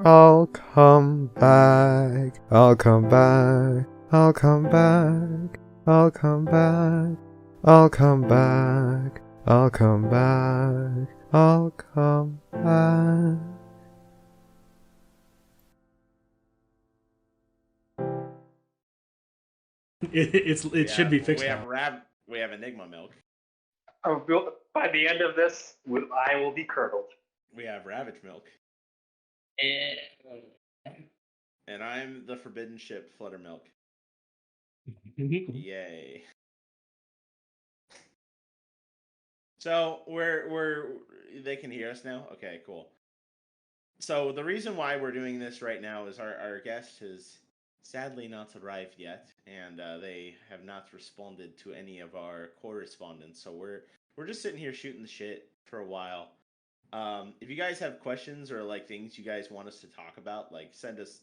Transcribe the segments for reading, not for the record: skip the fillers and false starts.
I'll come back. I'll come back. I'll come back. I'll come back. I'll come back. I'll come back. I'll come back. It should be fixed We now. have Enigma milk. By the end of this, I will be curdled. We have Ravage milk. And I'm the forbidden ship, Fluttermilk. Yay. So they can hear us now? Okay, cool. So the reason why we're doing this right now is our guest has sadly not arrived yet, and they have not responded to any of our correspondence. So we're just sitting here shooting the shit for a while. If you guys have questions or like things you guys want us to talk about, like send us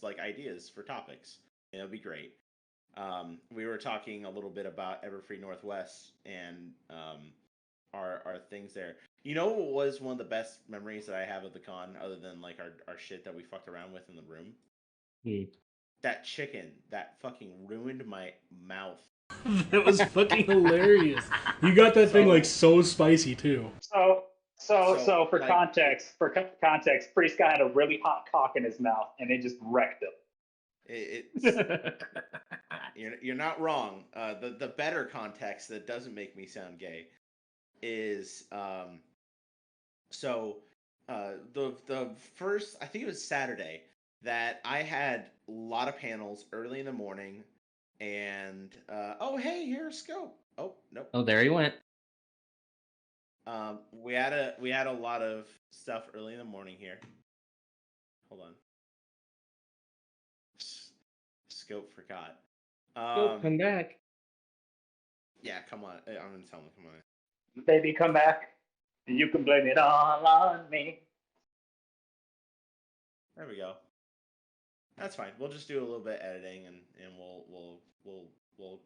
like ideas for topics. It'll be great. We were talking a little bit about Everfree Northwest and our things there. You know what was one of the best memories that I have of the con, other than like our shit that we fucked around with in the room? That chicken that fucking ruined my mouth. That was fucking hilarious. You got that thing like so spicy too. So for context, Priest guy had a really hot cock in his mouth, and it just wrecked him. You're not wrong. The better context that doesn't make me sound gay is the first, I think it was Saturday, that I had a lot of panels early in the morning, and oh hey, here's Scope. Oh nope. Oh, there he went. We had a lot of stuff early in the morning here. Hold on. Scope forgot. Scope, come back. Yeah, come on. I'm gonna tell him. Come on. Baby, come back. You can blame it all on me. There we go. That's fine. We'll just do a little bit of editing, and we'll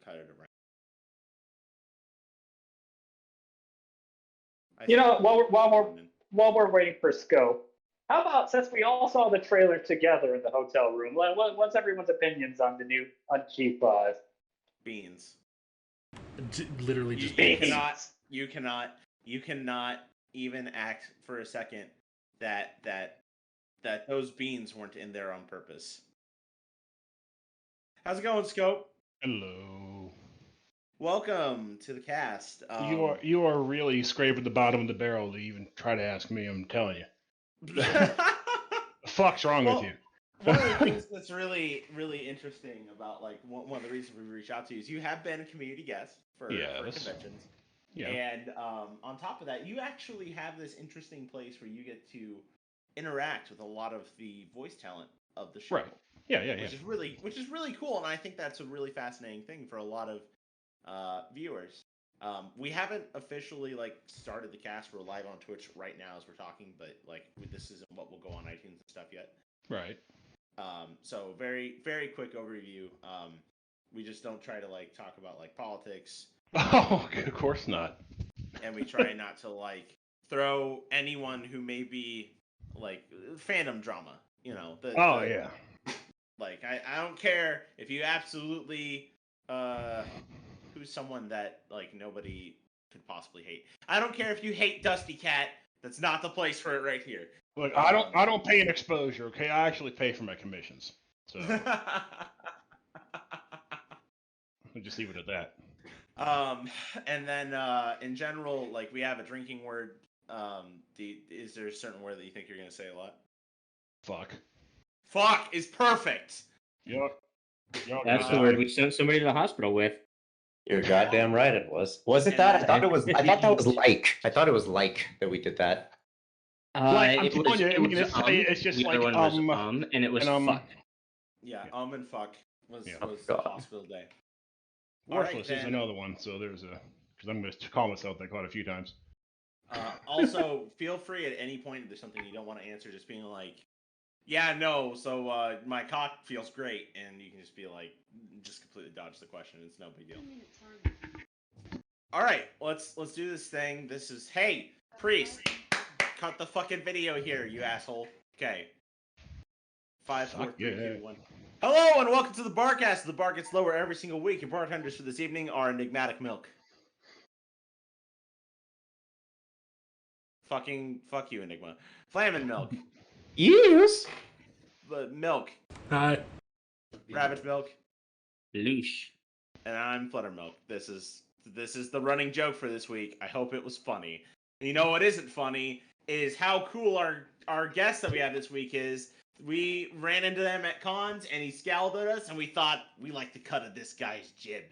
cut it around. While we're waiting for Scope, how about, since we all saw the trailer together in the hotel room, what's everyone's opinions on Chief 5? Beans. Literally just beans. You cannot even act for a second that those beans weren't in there on purpose. How's it going, Scope? Hello. Welcome to the cast. You are really scraping the bottom of the barrel to even try to ask me. I'm telling you. The fuck's wrong with you? One of the things that's really, really interesting about like one of the reasons we reach out to you is you have been a community guest for conventions. Yeah. And on top of that, you actually have this interesting place where you get to interact with a lot of the voice talent of the show. Right. Yeah. Which is really cool, and I think that's a really fascinating thing for a lot of viewers. We haven't officially like started the cast. We're live on Twitch right now as we're talking, but like this isn't what will go on iTunes and stuff yet. Right. So very, very quick overview. We just don't try to like talk about like politics. Oh, of course not. And we try not to like throw anyone who may be like fandom drama. You know. Yeah. Like I don't care if you absolutely who's someone that like nobody could possibly hate. I don't care if you hate Dusty Cat. That's not the place for it right here. Look, I don't pay an exposure, okay? I actually pay for my commissions. So we'll just leave it at that. And then in general, like we have a drinking word. Is there a certain word that you think you're gonna say a lot? Fuck. Fuck is perfect. Yep. That's the word we sent somebody to the hospital with. You're goddamn right it was. Was it that? I thought that was like. I thought it was like that we did that. It's just like and it was fuck. Yeah, and fuck was the hospital day. Worthless is another one, so there's because I'm going to call myself that quite a few times. Also, feel free at any point if there's something you don't want to answer, just being like, yeah, no, so my cock feels great, and you can just be like, just completely dodge the question. It's no big deal. All right, let's do this thing. This is, hey, Priest, cut the fucking video here, you asshole. Okay, 5, 4, 3, yeah. 2, 1. Hello and welcome to the Barcast. The bar gets lower every single week. Your bartenders for this evening are Enigmatic Milk. Fuck you, Enigma. Flamin' Milk. Yes. Milk. Hi. Rabbit Milk. Loosh. And I'm Fluttermilk. This is the running joke for this week. I hope it was funny. And you know what isn't funny is how cool our guest that we have this week is. We ran into them at cons and he scowled at us and we thought we like the cut of this guy's jib.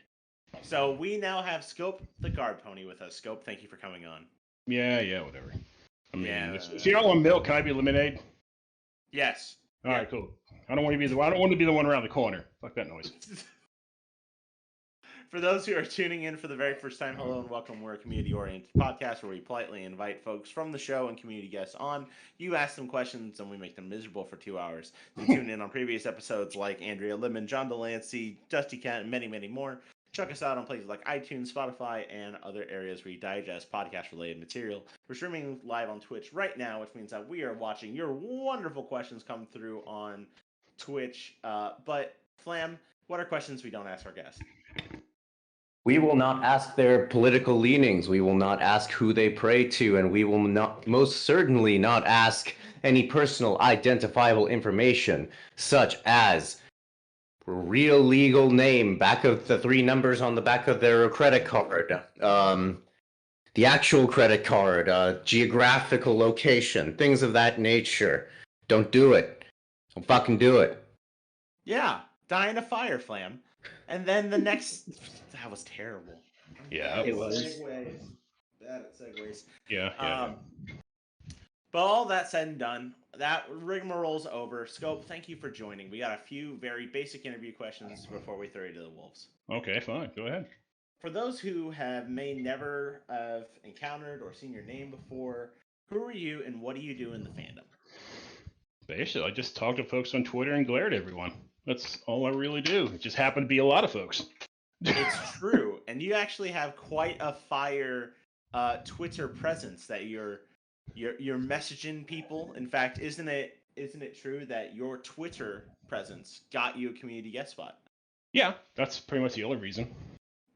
So we now have Scope the guard pony with us. Scope, thank you for coming on. Yeah, whatever. I mean, Yeah. if y'all want milk, can I be lemonade? Yes. All right, cool. I don't want to be the one around the corner. Fuck that noise. For those who are tuning in for the very first time, hello and welcome. We're a community-oriented podcast where we politely invite folks from the show and community guests on. You ask them questions and we make them miserable for 2 hours. To tune in on previous episodes like Andrea Lemon, John Delancey, Dusty Cat, and many, many more. Check us out on places like iTunes, Spotify, and other areas where you digest podcast-related material. We're streaming live on Twitch right now, which means that we are watching your wonderful questions come through on Twitch. But, Flam, what are questions we don't ask our guests? We will not ask their political leanings. We will not ask who they pray to, and we will not, most certainly not ask any personal identifiable information, such as real legal name, back of the 3 numbers on the back of their credit card, the actual credit card, geographical location, things of that nature. Don't do it. Don't fucking do it. Yeah, die in a fire, Flam. And then the next... That was terrible. Yeah, it was. Segues. Bad at segues. Yeah. But all that said and done, that rigmarole's over. Scope, thank you for joining. We got a few very basic interview questions before we throw you to the wolves. Okay, fine. Go ahead. For those who may never have encountered or seen your name before, who are you and what do you do in the fandom? Basically, I just talk to folks on Twitter and glare at everyone. That's all I really do. It just happened to be a lot of folks. It's true, and you actually have quite a fire Twitter presence that you're messaging people. In fact, isn't it true that your Twitter presence got you a community guest spot? Yeah, that's pretty much the only reason.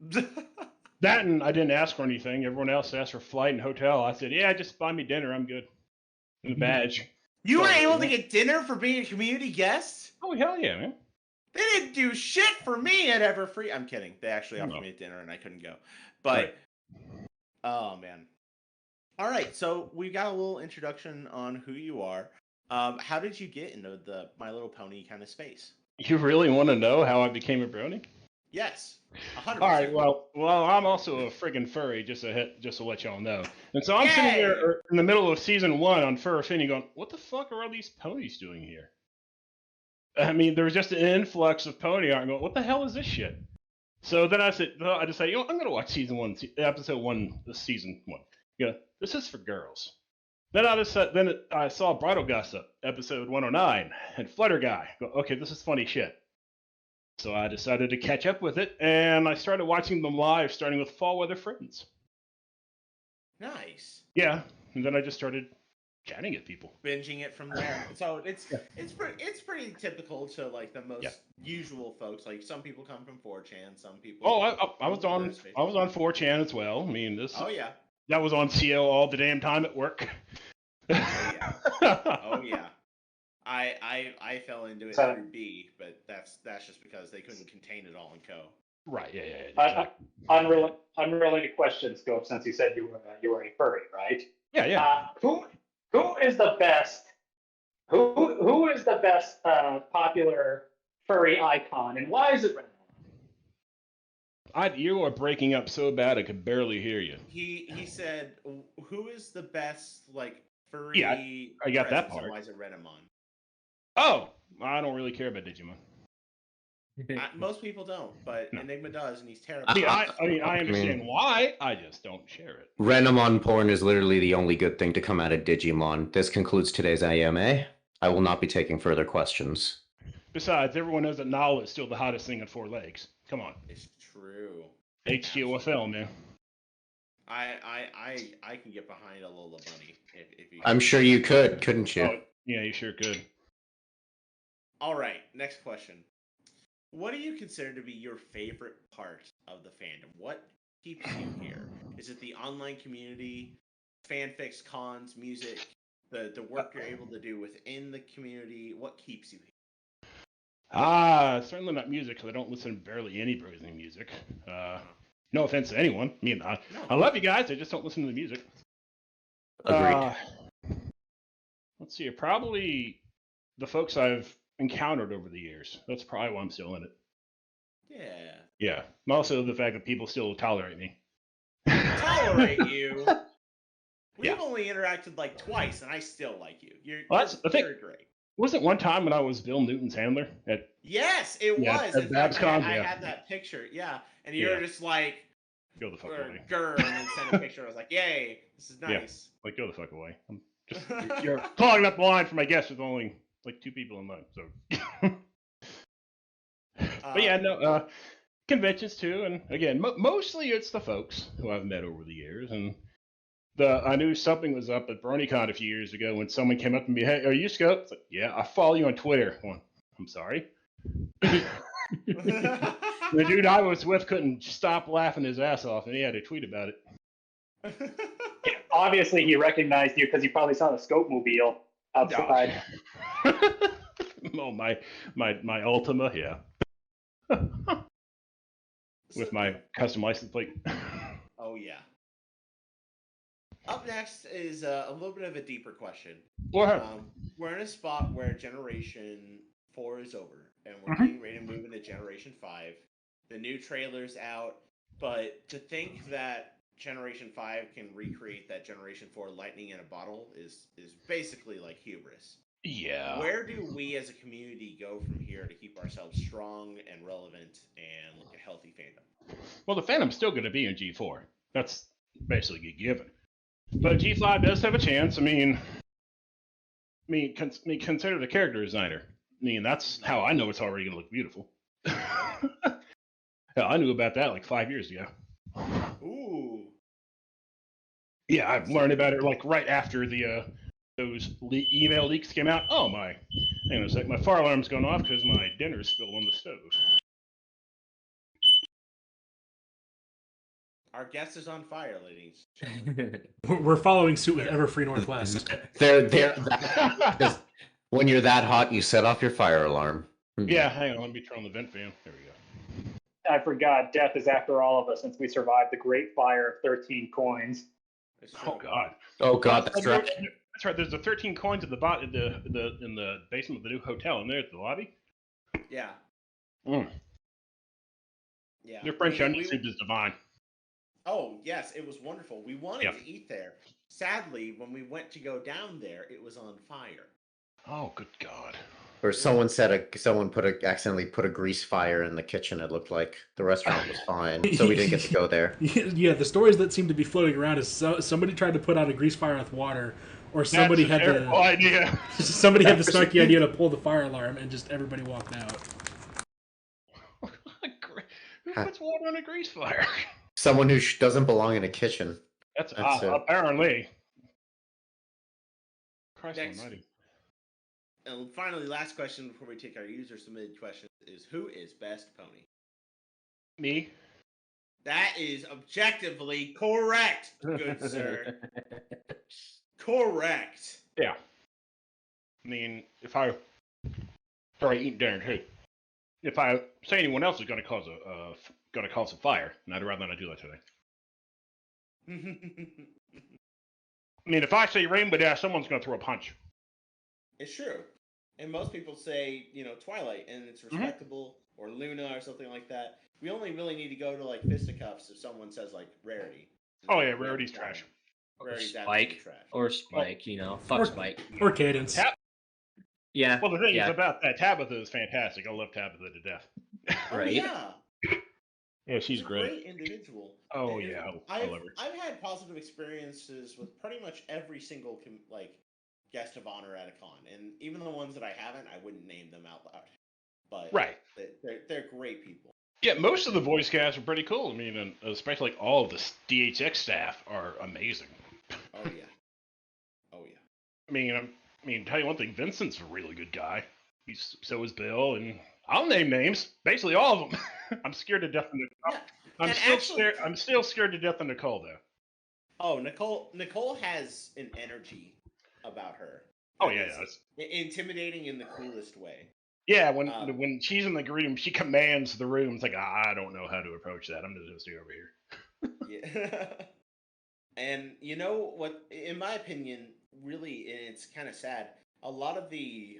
That and I didn't ask for anything. Everyone else asked for flight and hotel. I said, yeah, just buy me dinner. I'm good. And the badge. You were able to get dinner for being a community guest? Oh, hell yeah, man. They didn't do shit for me at Everfree. I'm kidding. They actually offered me dinner and I couldn't go. But, oh, man. All right, so we've got a little introduction on who you are. How did you get into the My Little Pony kind of space? You really want to know how I became a brony? Yes, 100%. All right, well, I'm also a friggin' furry, just to let y'all know. And so I'm sitting there in the middle of season 1 on Fur Affinity going, what the fuck are all these ponies doing here? I mean, there was just an influx of pony art. I'm going, what the hell is this shit? So then I decided, I'm going to watch episode 1, season 1. This is for girls. Then I saw Bridal Gossip, episode 109, and Flutter Guy. Go, okay, this is funny shit. So I decided to catch up with it, and I started watching them live, starting with Fall Weather Friends. Nice. Yeah, and then I just started chatting at people, binging it from there. So it's pretty typical to like the most usual folks. Like some people come from 4chan, some people. Oh, I was on 4chan as well. I mean this. Oh yeah. That was on CO all the damn time at work. Oh yeah. Oh yeah. I fell into it through B, but that's just because they couldn't contain it all in Co. Right. Yeah. Exactly. Unrelated question, Scope. Since you said you were a furry, right? Yeah. Who is the best? Who is the best popular furry icon, and why is it Renamon? You are breaking up so bad I could barely hear you. He said, "Who is the best like furry?" Yeah, I got that part. Why is it Renamon? Oh, I don't really care about Digimon. Most people don't, but No. Enigma does, and he's terrible. I understand why. I just don't share it. Renamon porn is literally the only good thing to come out of Digimon. This concludes today's AMA. I will not be taking further questions. Besides, everyone knows that Nala is still the hottest thing on 4 legs. Come on. It's true. HGOFL, man. I can get behind a Lola Bunny if you. I'm sure you could, couldn't you? Oh, yeah, you sure could. All right, next question. What do you consider to be your favorite part of the fandom? What keeps you here? Is it the online community, fanfics, cons, music, the work you're able to do within the community? What keeps you here? Certainly not music, because I don't listen to barely any Brazing music. No offense to anyone. I mean, I love you guys. I just don't listen to the music. Agreed. Let's see. Probably the folks I've encountered over the years. That's probably why I'm still in it. Yeah. Yeah. And also the fact that people still tolerate me. Tolerate you? We've Yeah. only interacted like twice, and I still like you. You're great. Wasn't one time when I was Bill Newton's handler at? Yes, it was. At In fact, BabsCon, I had that picture. Yeah, and you're just like, go the fuck away. Grr, and then sent a picture. I was like, yay, this is nice. Yeah, like go the fuck away. I'm just you're clogging up the line for my guests with only like 2 people in line. So. But yeah, no, conventions too, and again, mostly it's the folks who I've met over the years, and I knew something was up at BronyCon a few years ago when someone came up to me, "Hey, are you Scope?" It's like, "Yeah, I follow you on Twitter." I'm sorry. The dude I was with couldn't stop laughing his ass off, and he had to tweet about it. Obviously, he recognized you because he probably saw the Scope mobile outside. Oh, my Ultima, yeah. With my custom license plate. Oh, yeah. Up next is a little bit of a deeper question. We're in a spot where Generation 4 is over, and we're getting ready to move into Generation 5. The new trailer's out, but to think that Generation 5 can recreate that Generation 4 lightning in a bottle is basically like hubris. Yeah. Where do we as a community go from here to keep ourselves strong and relevant and like a healthy fandom? Well, the fandom's still going to be in G4. That's basically a given. But G5 does have a chance. Consider the character designer. That's how I know it's already going to look beautiful. Hell, I knew about that like 5 years ago. Ooh. Yeah, I learned about it like right after those email leaks came out. Oh my! Hang on a sec. My fire alarm's going off because my dinner's spilled on the stove. Our guest is on fire, ladies. We're following suit with Everfree Northwest. When you're that hot, you set off your fire alarm. Yeah, hang on. Let me turn on the vent fan. There we go. I forgot. Death is after all of us since we survived the Great Fire of 13 coins. Oh God. Oh God, that's right. That's right. There's the 13 coins at the bottom in the basement of the new hotel, and there at the lobby. Yeah. Yeah. Their French onion soup is divine. Oh yes, it was wonderful. We wanted to eat there. Sadly, when we went to go down there, it was on fire. Oh, good God. Or someone accidentally put a grease fire in the kitchen. It looked like the restaurant was fine, so we didn't get to go there. Yeah, the stories that seem to be floating around is somebody tried to put out a grease fire with water, or somebody had the idea. Somebody had the snarky idea to pull the fire alarm, and just everybody walked out. Who puts water on a grease fire? Someone who doesn't belong in a kitchen. That's apparently. Christ almighty. And finally, last question before we take our user-submitted questions is, who is best pony? Me. That is objectively correct, good sir. Correct. Yeah. If I... Sorry, eating dinner too. If I say anyone else is going to cause a fire, and I'd rather not do that today. If I say Rainbow Dash, someone's going to throw a punch. It's true. And most people say, Twilight, and it's respectable, or Luna, or something like that. We only really need to go to, like, fisticuffs if someone says, like, Rarity. Oh, yeah, Rarity's trash. Rarity's Spike. trash. Or Spike, fuck Spike. Or Cadence. Yeah. Well, the thing is about that, Tabitha is fantastic. I love Tabitha to death. Right? Yeah. Yeah, she's great. Great individual. Oh, yeah. I love her. I've had positive experiences with pretty much every single, guest of honor at a con, and even the ones that I haven't, I wouldn't name them out loud. But they're great people. Yeah, most of the voice casts are pretty cool. And especially all of the DHX staff are amazing. Oh yeah. Tell you one thing, Vincent's a really good guy. So is Bill, and I'll name names. Basically, all of them. I'm scared to death of Nicole. Yeah. And actually, I'm still scared to death of Nicole, though. Oh, Nicole has an energy about her. Oh that yeah, is intimidating in the coolest way. yeah. When she's in the room, she commands the room. It's like I don't know how to approach that. I'm just stay over here. Yeah. And you know what? In my opinion, really, it's kind of sad. A lot of the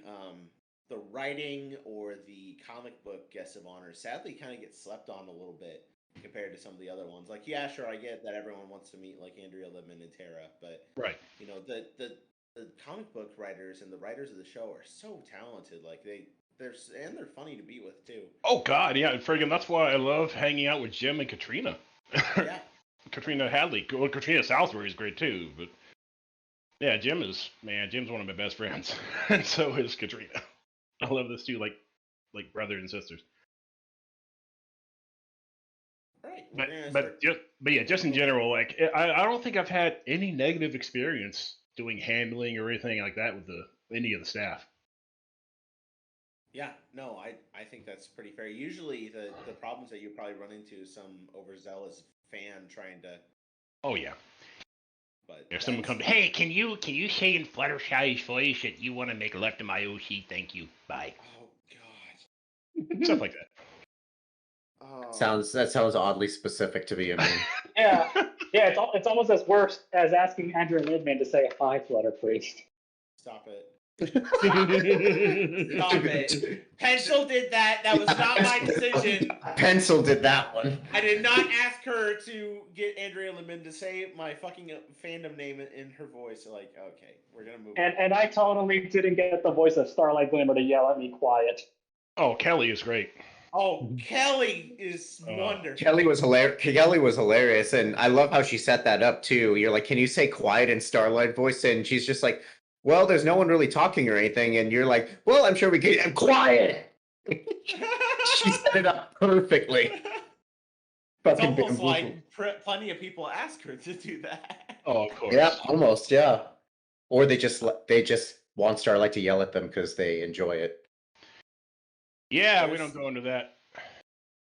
writing or the comic book guests of honor sadly kind of get slept on a little bit compared to some of the other ones. Like, yeah, sure, I get that everyone wants to meet like Andrea Libman and Tara, but Right. you know, the comic book writers and the writers of the show are so talented. Like they're funny to be with too. Oh God, yeah, friggin' that's why I love hanging out with Jim and Katrina. Yeah. Katrina Hadley. Well, Katrina Salisbury is great too, but yeah, Jim's one of my best friends, and so is Katrina. I love those two like brothers and sisters. Right. But yeah, just in general, like I don't think I've had any negative experience doing handling or anything like that with any of the staff. Yeah, no, I think that's pretty fair. Usually the problems that you probably run into is some overzealous fan trying to. Oh yeah. But if someone comes, hey, can you say in Fluttershy's voice that you want to make left to my OC? Thank you. Bye. Oh God. Stuff like that. That sounds oddly specific to be. I mean. Yeah, it's almost as worse as asking Andrew Lidman to say hi, Flutter Priest. Stop it. Stop it. Pencil did that. That was not my decision. Pencil did that one. I did not ask her to get Andrea Lemon to say my fucking fandom name in her voice. Like, okay, we're gonna move. And I totally didn't get the voice of Starlight Glimmer to yell at me quiet. Oh, Kelly is great. Oh, Kelly is wonderful. Kelly was hilarious, and I love how she set that up too. You're like, can you say quiet in Starlight voice? And she's just like, well, there's no one really talking or anything. And you're like, well, I'm sure we can. And quiet. She set it up perfectly. It's almost like plenty of people ask her to do that. Oh, of course. Yeah, almost, yeah. Or they just want Starlight to yell at them because they enjoy it. Yeah, we don't go into that.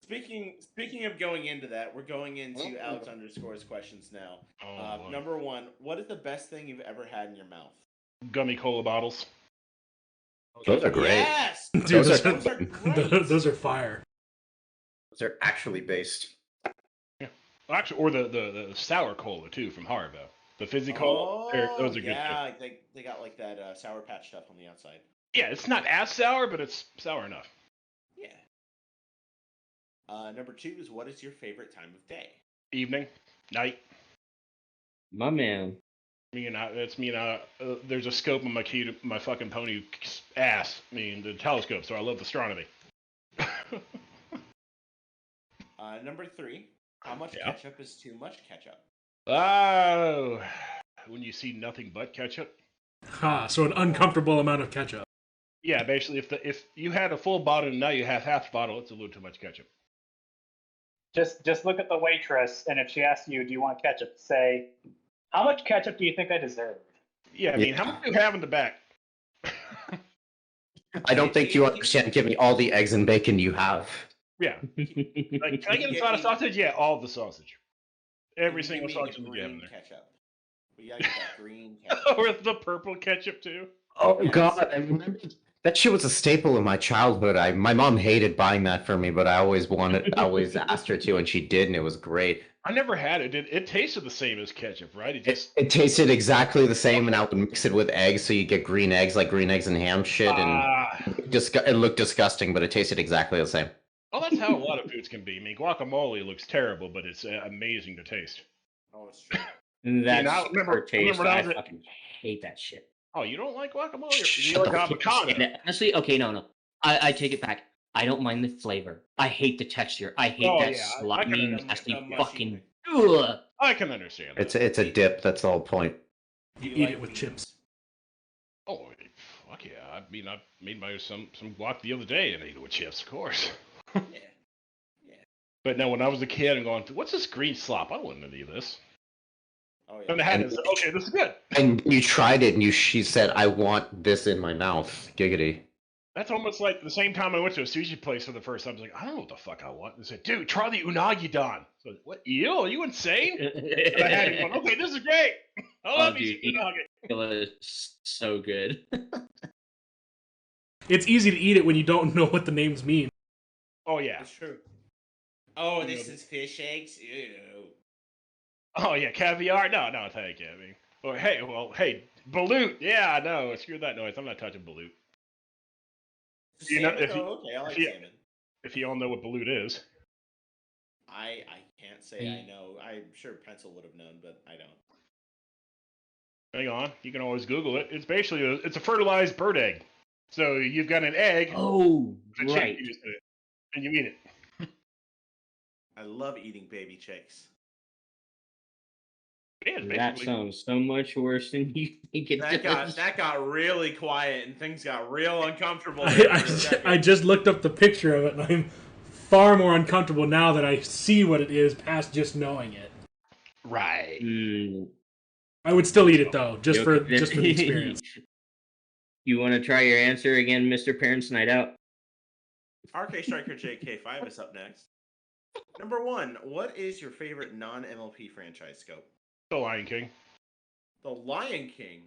Speaking of going into that, we're going into Alex _'s questions now. Number one, what is the best thing you've ever had in your mouth? Gummy cola bottles. Those are great. Yes, dude, those are great. Those are fire. Those are actually based. Yeah, well, actually, or the sour cola too from Haribo. The fizzy cola. Those are good. Yeah, they got like that Sour Patch stuff on the outside. Yeah, it's not as sour, but it's sour enough. Yeah. Number two is, what is your favorite time of day? Evening, night. My man. There's a scope on my fucking pony ass. The telescope. So I love astronomy. Number three, how much ketchup is too much ketchup? Oh, when you see nothing but ketchup. So an uncomfortable amount of ketchup. Yeah, basically, if you had a full bottle and now you have half a bottle, it's a little too much ketchup. Just look at the waitress, and if she asks you, "Do you want ketchup?" say, "How much ketchup do you think I deserve?" Yeah, how much do you have in the back? I don't think you understand. Give me all the eggs and bacon you have. Yeah. Like, can I get a side of sausage? Yeah, all the sausage. Every single sausage that you have in there. Ketchup. We gotta get that green ketchup. Or the purple ketchup too. Oh God, I remember that shit was a staple in my childhood. My mom hated buying that for me, but I always asked her to, and she did, and it was great. I never had it. It tasted the same as ketchup, right? It tasted exactly the same, and I would mix it with eggs, so you get green eggs, like green eggs and ham shit, and it looked disgusting, but it tasted exactly the same. Oh, that's how a lot of foods can be. Guacamole looks terrible, but it's amazing to taste. Oh, it's true. That's remember taste. I when fucking hate that shit. Oh, you don't like guacamole? You like avocado? Honestly, okay, no. I take it back. I don't mind the flavor. I hate the texture. I hate that slimy, nasty fucking. Ugh. I can understand that. It's a dip. That's the whole point. You eat it with chips. Oh, fuck yeah! I made some guac the other day and ate it with chips, of course. Yeah. But no, when I was a kid, I'm going, what's this green slop? I don't want any of this. Oh yeah. And I had it. Okay, this is good. And you tried it, and she said, "I want this in my mouth." Giggity. That's almost like the same time I went to a sushi place for the first time. I was like, I don't know what the fuck I want. They said, dude, try the unagi don. So, what? Ew, are you insane? And I had it going, okay, this is great. I love me some unagi. It was so good. It's easy to eat it when you don't know what the names mean. Oh, yeah. That's true. Oh, this is fish eggs? Ew. Oh, yeah, caviar? No, thank you. I mean, hey, balut. Yeah, no, screw that noise. I'm not touching balut. Salmon? Okay, I like salmon. If you all know what balut is. I can't say I know. I'm sure Pencil would have known, but I don't. Hang on, you can always Google it. It's basically it's a fertilized bird egg. So you've got an egg. Oh, with right. chickpeas in it, and you eat it. I love eating baby chicks. Yeah, that sounds so much worse than you think it does. That got really quiet and things got real uncomfortable. I just looked up the picture of it, and I'm far more uncomfortable now that I see what it is past just knowing it. Right. I would still eat it though, just for the experience. You want to try your answer again, Mr. Parents Night Out? RK Striker JK5 is up next. Number 1, what is your favorite non-MLP franchise, Scope? The Lion King. The Lion King?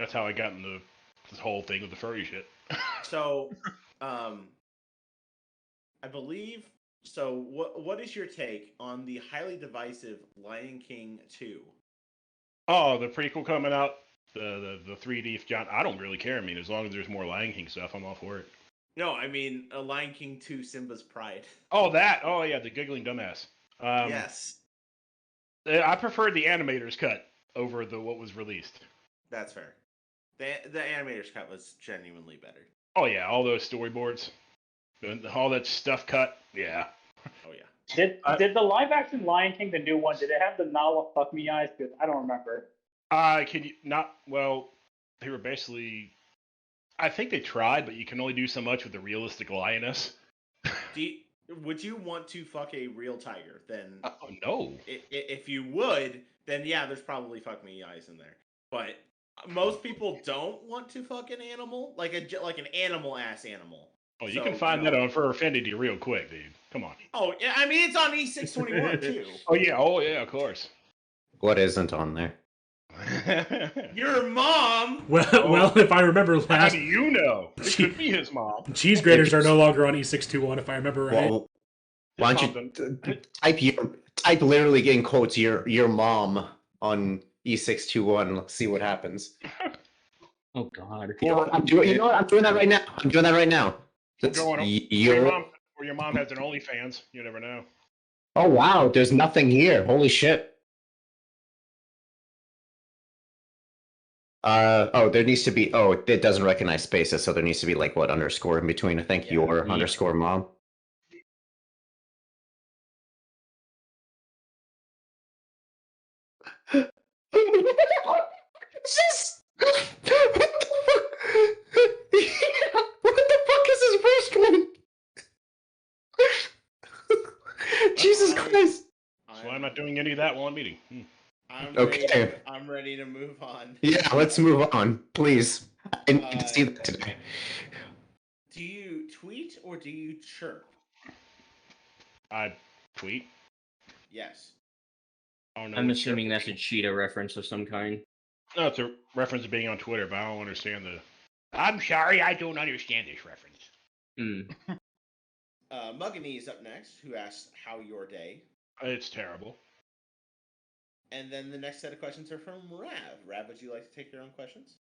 That's how I got into this whole thing with the furry shit. So, I believe... So, what is your take on the highly divisive Lion King 2? Oh, the prequel coming out, the 3D John. I don't really care. I mean, as long as there's more Lion King stuff, I'm all for it. No, I mean Lion King 2: Simba's Pride. Oh, that. Oh, yeah, the giggling dumbass. Yes. I preferred the animator's cut over what was released. That's fair. The animator's cut was genuinely better. Oh yeah, all those storyboards, all that stuff cut. Yeah. Oh yeah. Did the live action Lion King, the new one, did it have the Nala fuck me eyes? Because I don't remember. Can you not? Well, they were basically. I think they tried, but you can only do so much with the realistic lioness. Would you want to fuck a real tiger? Then no. If you would, then yeah, there's probably fuck me eyes in there. But most people don't want to fuck an animal, like an animal ass animal. Oh, you can find that on Fur Affinity real quick, dude. Come on. Oh yeah, I mean it's on E621 too. Oh yeah, of course. What isn't on there? Your mom. Well, if I remember last. How do you know? It could be his mom. Cheese graters are no longer on E621, if I remember right. Well, why don't you type literally in quotes your mom on E621? Let's see what happens. Oh God. You know what? I'm doing that right now. I'm doing that right now. Or your mom has an OnlyFans. You never know. Oh wow, there's nothing here. Holy shit. There needs to be. Oh, it doesn't recognize spaces, so there needs to be like what underscore in between. I think your underscore mom. What the fuck is this first one? Jesus Christ! That's why I'm not doing any of that while I'm eating. I'm ready to move on. Yeah, let's move on, please. I need to see that today. Do you tweet or do you chirp? I tweet. Yes. I'm assuming that's a cheetah reference of some kind. No, it's a reference to being on Twitter, but I don't understand the... I'm sorry, I don't understand this reference. Muggany is up next, who asks, how your day? It's terrible. And then the next set of questions are from Rav. Rav, would you like to take your own questions?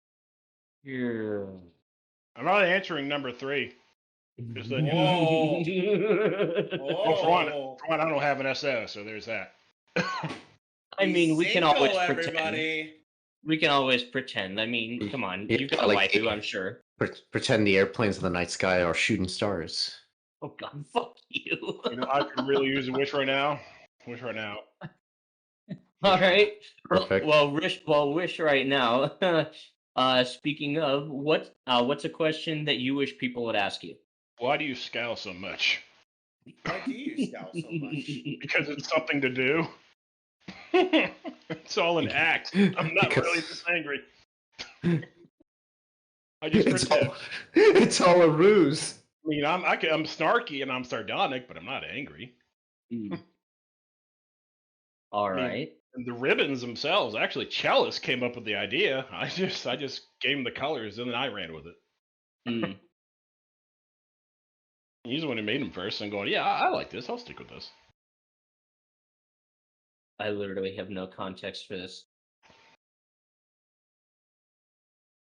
Yeah. I'm not answering number 3. Just that Whoa. Well, for one, I don't have an SO, so there's that. I mean, we can always everybody. pretend. We can always pretend. I mean, come on. Yeah, You've got a waifu, I'm sure. Pretend the airplanes in the night sky are shooting stars. Oh God, fuck you. You know, I could really use a wish right now. All right. Perfect. Well, wish right now. Speaking of, what's a question that you wish people would ask you? Why do you scowl so much? Why do you scowl so much? Because it's something to do. It's all an act. I'm not really this angry. I just It's pretend. it's all a ruse. I mean, I'm snarky and I'm sardonic, but I'm not angry. All I mean, right. and the ribbons themselves, actually, Chalice came up with the idea. I just gave him the colors and then I ran with it. He's the one who made them first, and going, yeah, I like this. I'll stick with this. I literally have no context for this.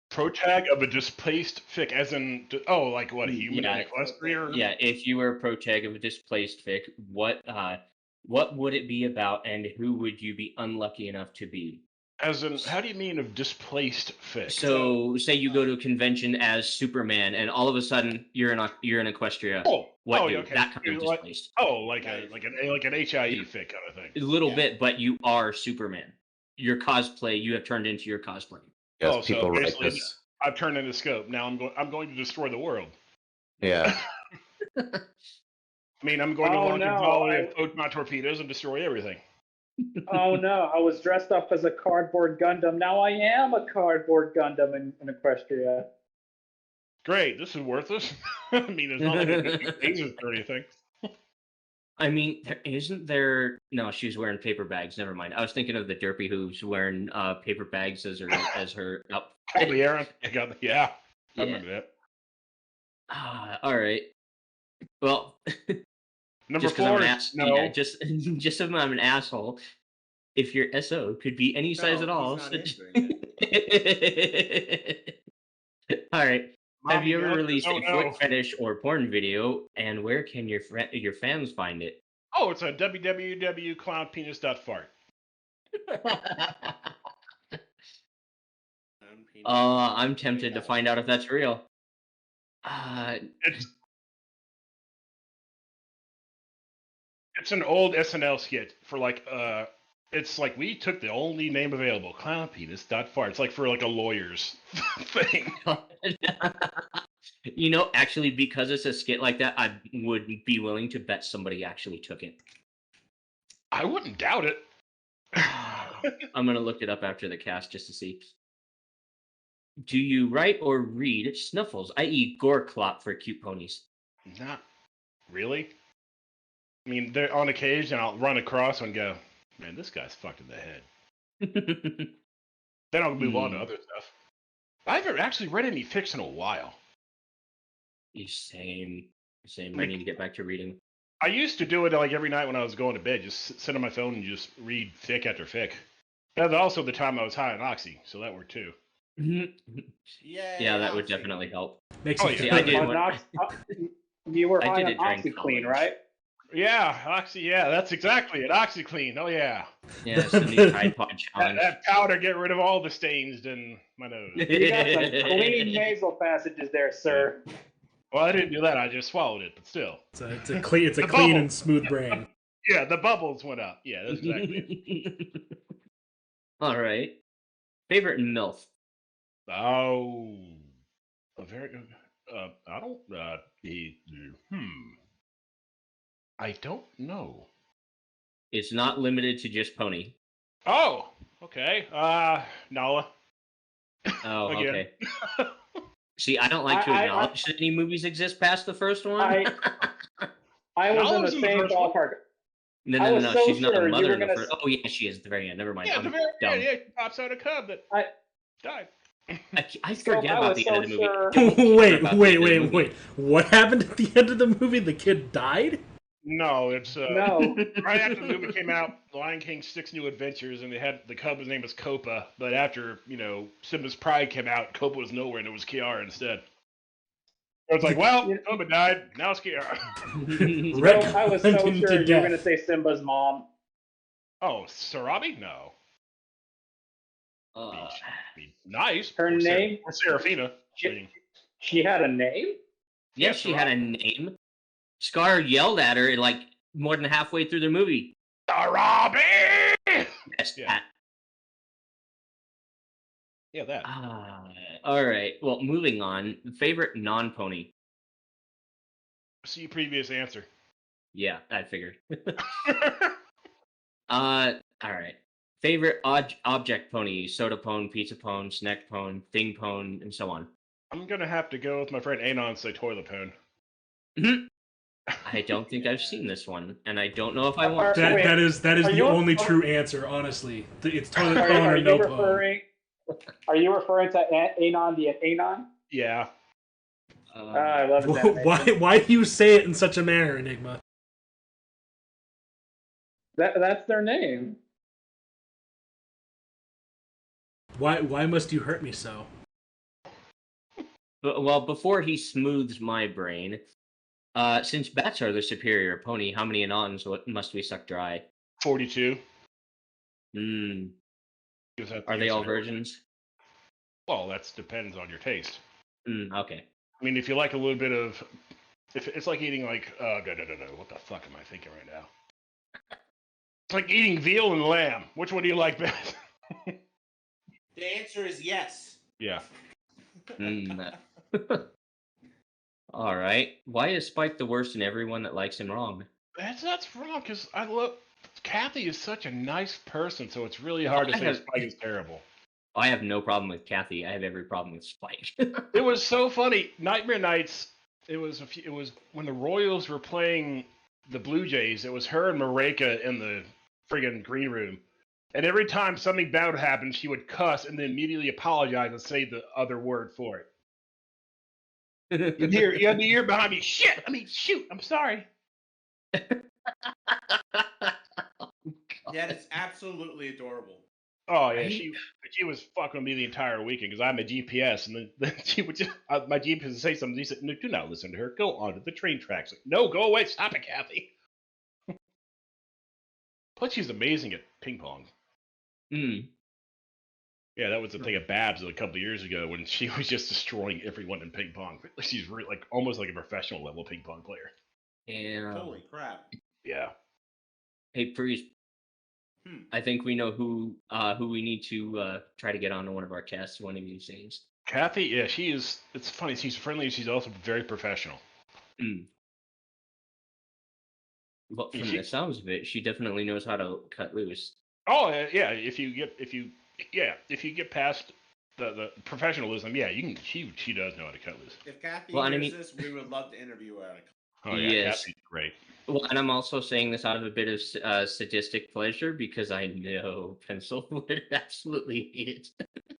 Protag of a displaced fic, as in, like what, a human in Equestria? Yeah, if you were a protag of a displaced fic, what would it be about, and who would you be unlucky enough to be? As in, how do you mean of displaced fic? So, say you go to a convention as Superman, and all of a sudden you're in Equestria. Okay. That kind of displaced. Like an HIE fic kind of thing. A little bit, but you are Superman. Your cosplay, you have turned into your cosplay. Yes, people write this. I've turned into Scope. Now I'm going to destroy the world. Yeah. I mean, I'm going to launch a volley of photon torpedoes and destroy everything. Oh no, I was dressed up as a cardboard Gundam. Now I am a cardboard Gundam in Equestria. Great, this is worthless. I mean, it's not like a phases or anything. I mean, isn't there? No, she's wearing paper bags. Never mind. I was thinking of the Derpy who's wearing paper bags as her outfit. Oh, the Aaron. Yeah. I remember that. All right. Well, number just 4. No. Yeah, just if I'm an asshole. If your SO could be any size at all. All right. Have you ever released a foot fetish or porn video, and where can your fans find it? Oh, it's on www.clownpenis.fart. I'm tempted to find out if that's real. It's an old SNL skit for it's like we took the only name available, clownpenis.fart. It's like for like a lawyer's thing. You know, actually, because it's a skit like that, I would be willing to bet somebody actually took it. I wouldn't doubt it. I'm gonna look it up after the cast just to see. Do you write or read snuffles, i.e., gore clop for cute ponies? Not really. I mean, on occasion I'll run across one and go, man, this guy's fucked in the head. Then I'll move on to other stuff. I haven't actually read any fiction in a while. Same. I need to get back to reading. I used to do it like every night when I was going to bed, just sit on my phone and just read fic after fic. That was also the time I was high on Oxy, so that worked too. Yeah, that would definitely help. Makes you feel you were high on OxyClean, right? Yeah, Oxy. Yeah, that's exactly it. OxyClean. Oh yeah. Yeah, it's the new Tide Pod challenge. That powder get rid of all the stains in my nose. You got some clean nasal passages there, sir. Well, I didn't do that. I just swallowed it, but still. It's a clean and smooth brain. Yeah, the bubbles went up. Yeah, that's exactly it. All right. Favorite MILF? Oh, a very good. I don't. I don't know. It's not limited to just pony. Oh, okay. Nala. Oh, okay. See, I don't like to acknowledge that any movies exist past the first one. I was in the same ballpark. No. She's not the mother in the first. Oh, yeah, she is at the very end. Never mind. Yeah, the very end. Yeah, pops out a cub that died. I forget about the end of the movie. Wait. What happened at the end of the movie? The kid died? No, it's no. Right after the movie came out, The Lion King 6 New Adventures, and they had the cub. His name was Copa, but after Simba's Pride came out, Copa was nowhere, and it was Kiara instead. So it's like, well, Copa died. Now it's Kiara. I was so sure you were going to say Simba's mom. Oh, Sarabi? No. Be nice. Her name? Or Serafina. She had a name? Yes, she had a name. Scar yelled at her like more than halfway through the movie. Sarabi! Yes, that. Yeah, that. All right. Well, moving on. Favorite non-pony? See previous answer. Yeah, I figured. All right. Favorite object pony? Soda pone, pizza pone, snack pone, thing pone, and so on. I'm gonna have to go with my friend Anon and say toilet pone. I don't think I've seen this one, and I don't know if I want to. That Wait, that is are the you- only true answer, honestly. It's toilet Are, pone are or you no pone. referring? Are you referring to Anon the Anon? Yeah. I love his animation. Why do you say it in such a manner, Enigma? That's their name. Why must you hurt me so? Well, before he smooths my brain, since bats are the superior pony, how many Anons must we suck dry? 42. Hmm. Is that the Are they all answer? virgins? Well, that depends on your taste. Okay. I mean, if you like a little bit of, if it's like eating like, no, what the fuck am I thinking right now? It's like eating veal and lamb. Which one do you like best? The answer is yes. Yeah. All right. Why is Spike the worst and everyone that likes him wrong? That's wrong, because I love, Kathy is such a nice person, so it's really hard to say Spike is terrible. I have no problem with Kathy. I have every problem with Spike. It was so funny. Nightmare Nights. It was when the Royals were playing the Blue Jays. It was her and Mareka in the friggin' green room, and every time something bad would happen, she would cuss and then immediately apologize and say the other word for it. You had the ear behind me. Shit. I mean, shoot. I'm sorry. That is absolutely adorable. Oh yeah, she was fucking with me the entire weekend because I'm a GPS, and then she would just my GPS would say something. He said, "No, do not listen to her. Go onto the train tracks." Like, no, go away. Stop it, Kathy. Plus, she's amazing at ping pong. Yeah, that was the thing at Babs a couple of years ago when she was just destroying everyone in ping pong. She's really, like almost like a professional level ping pong player. Yeah. Holy crap. Yeah. Hey, Priest. I think we know who we need to try to get on one of our casts one of these days. Kathy, yeah, she is. It's funny. She's friendly. She's also very professional. But from the sounds of it, she definitely knows how to cut loose. Oh yeah, if you get past the professionalism, yeah, you can. She does know how to cut loose. If Kathy hears this, we would love to interview her. Oh yeah, yes. Kathy's great. Well, and I'm also saying this out of a bit of sadistic pleasure because I know Pencil would absolutely hate it.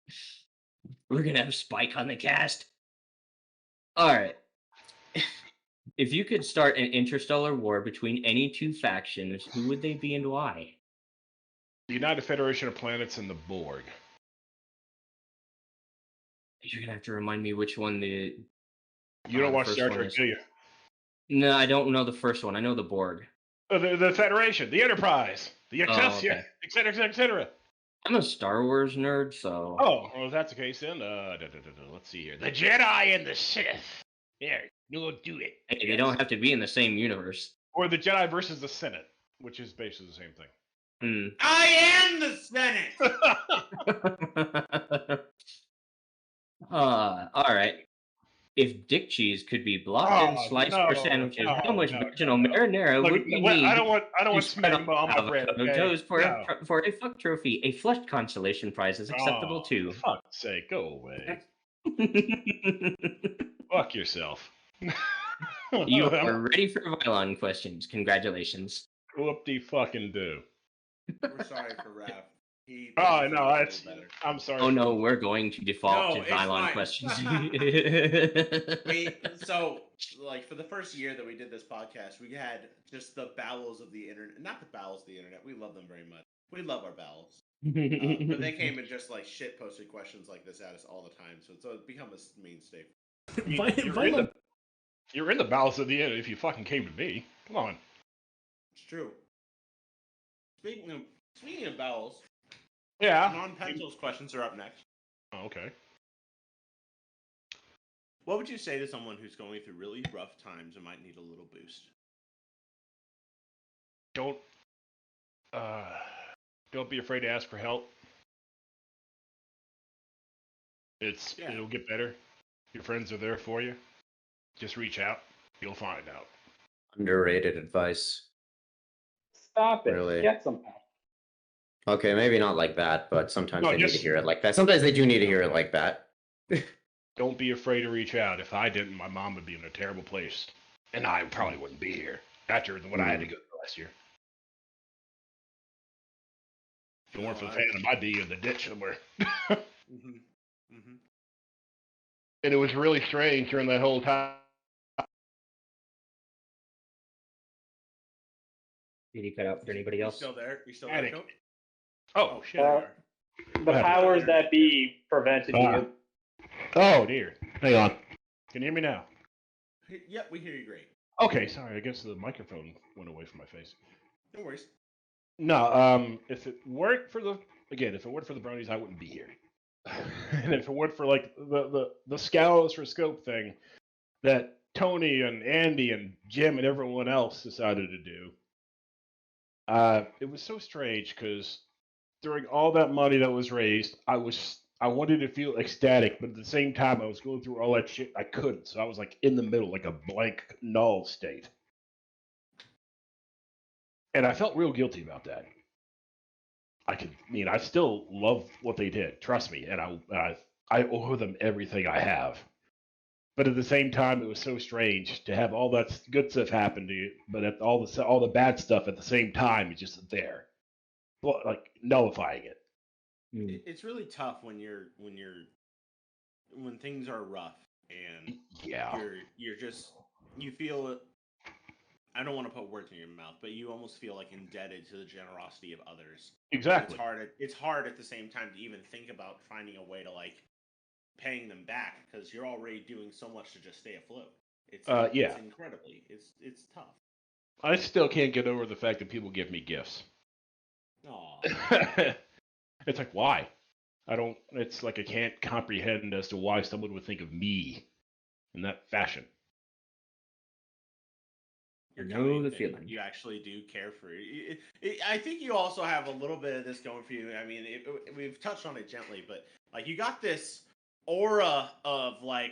We're gonna have Spike on the cast. All right. If you could start an interstellar war between any two factions, who would they be and why? The United Federation of Planets and the Borg. You're gonna have to remind me which one the. You don't watch Star Trek, do you? No, I don't know the first one. I know the Borg. Oh, the Federation, the Enterprise, the Excelsior, etc., etc. I'm a Star Wars nerd, so. Oh, well, if that's the case, then let's see here. The Jedi and the Sith. There, you'll do it. Hey, they don't have to be in the same universe. Or the Jedi versus the Senate, which is basically the same thing. I am the Senate. All right. If dick cheese could be blocked and sliced for sandwiches, how much vaginal marinara would we need? I don't want smack on my bread. Okay? For a fuck trophy, a flushed consolation prize is acceptable too. For fuck's sake, go away. Fuck yourself. You are ready for Vylon questions. Congratulations. Whoop de fucking do. We're sorry for Raph. I'm sorry. Oh no, we're going to default to Vylon questions. So, like, for the first year that we did this podcast, we had just the bowels of the internet. Not the bowels of the internet. We love them very much. We love our bowels. But they came and just, like, shit posted questions like this at us all the time. So it's become a mainstay. You're in the bowels of the internet if you fucking came to me. Come on. It's true. Speaking of bowels. Yeah. Non-pencils questions are up next. Oh, okay. What would you say to someone who's going through really rough times and might need a little boost? Don't be afraid to ask for help. It'll get better. Your friends are there for you. Just reach out. You'll find out. Underrated advice. Stop it. Really? Get some help. Okay, maybe not like that, but sometimes they need to just- hear it like that. Sometimes they do need to hear it like that. Don't be afraid to reach out. If I didn't, my mom would be in a terrible place, and I probably wouldn't be here after what I had to go through last year. If it weren't for the Phantom, I'd be in the ditch somewhere. Mm-hmm. Mm-hmm. And it was really strange during that whole time. Did he cut out for anybody else? You still there? You still there, Coach? Oh, shit. The powers that be prevented you. Oh, dear. Hang on. Can you hear me now? Yep, we hear you great. Okay, sorry. I guess the microphone went away from my face. No worries. No, if it weren't for the bronies, I wouldn't be here. And if it weren't for like the Scowls for Scope thing that Tony and Andy and Jim and everyone else decided to do, it was so strange because during all that money that was raised, I wanted to feel ecstatic, but at the same time, I was going through all that shit. I couldn't, so I was like in the middle, like a blank null state, and I felt real guilty about that. I still love what they did. Trust me, and I owe them everything I have. But at the same time, it was so strange to have all that good stuff happen to you, but at all the bad stuff at the same time is just there, like nullifying it. It's really tough when things are rough and you feel. I don't want to put words in your mouth, but you almost feel like indebted to the generosity of others. Exactly. It's hard at the same time to even think about finding a way to like paying them back because you're already doing so much to just stay afloat. It's incredibly. It's tough. I still can't get over the fact that people give me gifts. Aww. It's like, why? It's like I can't comprehend as to why someone would think of me in that fashion. Know the feeling. You actually do care for it. I think you also have a little bit of this going for you. I mean, we've touched on it gently, but like you got this aura of like,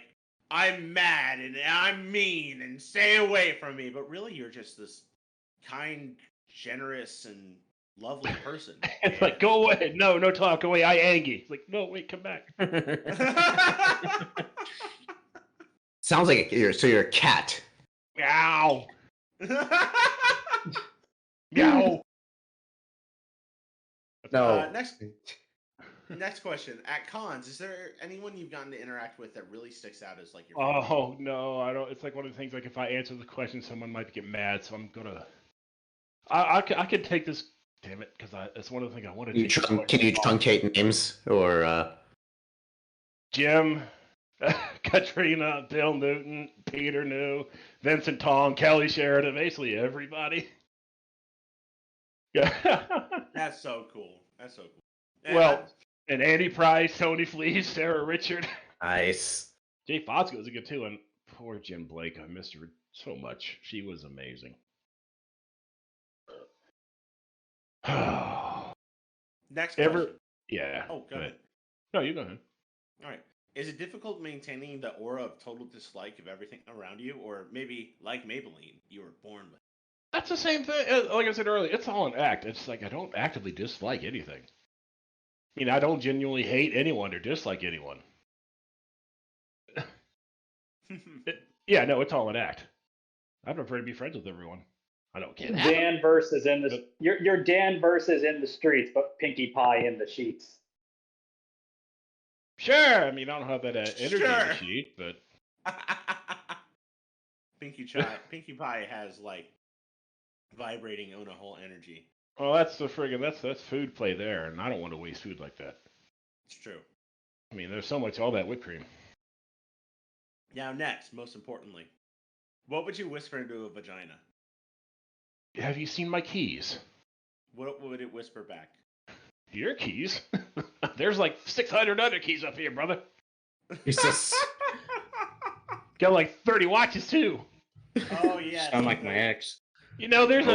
I'm mad and I'm mean and stay away from me. But really, you're just this kind, generous, and lovely person. It's like, go away. No talk. Go away. I angry. It's like, no, wait, come back. Sounds like you're a cat. Meow. Meow. No. Next question. At cons, is there anyone you've gotten to interact with that really sticks out as like your favorite? Oh no, I don't. It's like one of the things. Like if I answer the question, someone might get mad. So I'm gonna. I can take this. Damn it, because it's one of the things I want to. Can you truncate names or? Jim, Katrina, Bill Newton, Peter New, Vincent Tong, Kelly Sheridan, basically everybody. That's so cool. Well, and Andy Price, Tony Fleece, Sarah Richard. Nice. Jay Fosco was a good too, and poor Jim Blake. I missed her so much. She was amazing. Next question. Yeah. Oh, go ahead. No, you go ahead. All right. Is it difficult maintaining the aura of total dislike of everything around you, or maybe like Maybelline, you were born with? That's the same thing. Like I said earlier, it's all an act. It's like I don't actively dislike anything. I mean, I don't genuinely hate anyone or dislike anyone. It's all an act. I prefer to be friends with everyone. I don't care. Dan versus in the you're Dan versus in the streets, but Pinkie Pie in the sheets. Sure. I mean, I don't have that energy in the sheet, but Pinkie Pie has like vibrating on a whole energy. Well, that's food play there, and I don't want to waste food like that. It's true. I mean, there's so much all that whipped cream. Now, next, most importantly, what would you whisper into a vagina? Have you seen my keys? What would it whisper back? Your keys? There's like 600 other keys up here, brother. Jesus. Got like 30 watches too. Oh yeah. Sound like my ex. You know, there's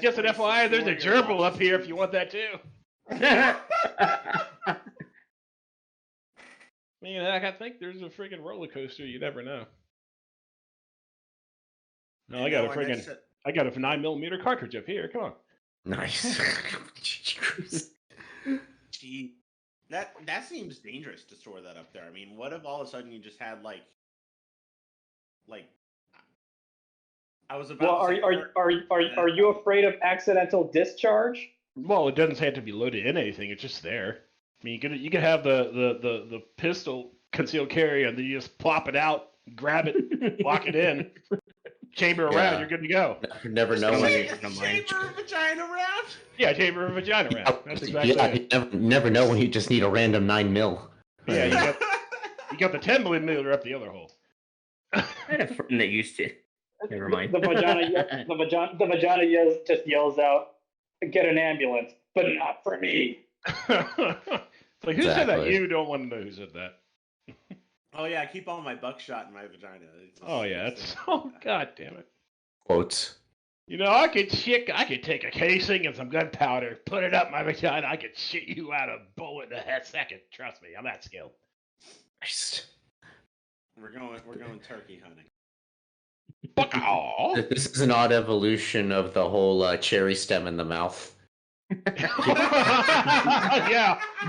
just an FYI, there's a gerbil up here if you want that too. I mean, I think there's a freaking roller coaster. You never know. No, I got a 9mm cartridge up here. Come on. Nice. That seems dangerous to store that up there. I mean, what if all of a sudden you just had like I was about Well, to say are you afraid of accidental discharge? Well, it doesn't have to be loaded in anything. It's just there. I mean, you could have the pistol concealed carry, and then you just plop it out, grab it, lock it in, chamber around. Yeah. You're good to go. Never know when you. chamber of vagina round. Yeah, chamber of vagina round. That's exactly Yeah, it. you never know when you just need a random 9mm. Yeah, you got the 10mm up the other hole. I had a friend that used to. Never mind. The vagina just yells out, "Get an ambulance!" But not for me. It's like, who said that? Exactly. You don't want to know who said that. Oh yeah, I keep all my buckshot in my vagina. Oh yeah, that's god damn it. Quotes. You know, I could take a casing and some gunpowder, put it up my vagina. I could shit you out a bullet in a second. Trust me, I'm that skilled. We're going turkey hunting. Fuck off. This is an odd evolution of the whole cherry stem in the mouth. Yeah,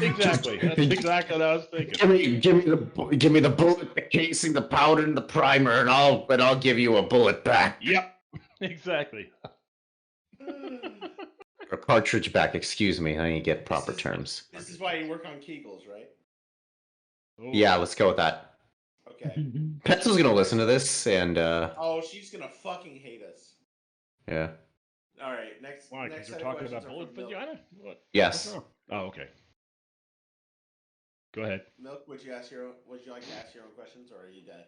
exactly. That's exactly what I was thinking. Give me the bullet, the casing, the powder, and the primer, and I'll give you a bullet back. Yep, exactly. Or cartridge back. Excuse me. I need to get proper terms. This is why you work on Kegels, right? Ooh. Yeah, let's go with that. Okay. Pencil's gonna listen to this, and Oh, she's gonna fucking hate us. yeah. All right, next. Why? Next Because we're set of talking questions about are bullet from Milk. vagina? What? Yes. What's wrong? Oh, okay. Go ahead. Milk, would you like to ask your own questions, or are you dead?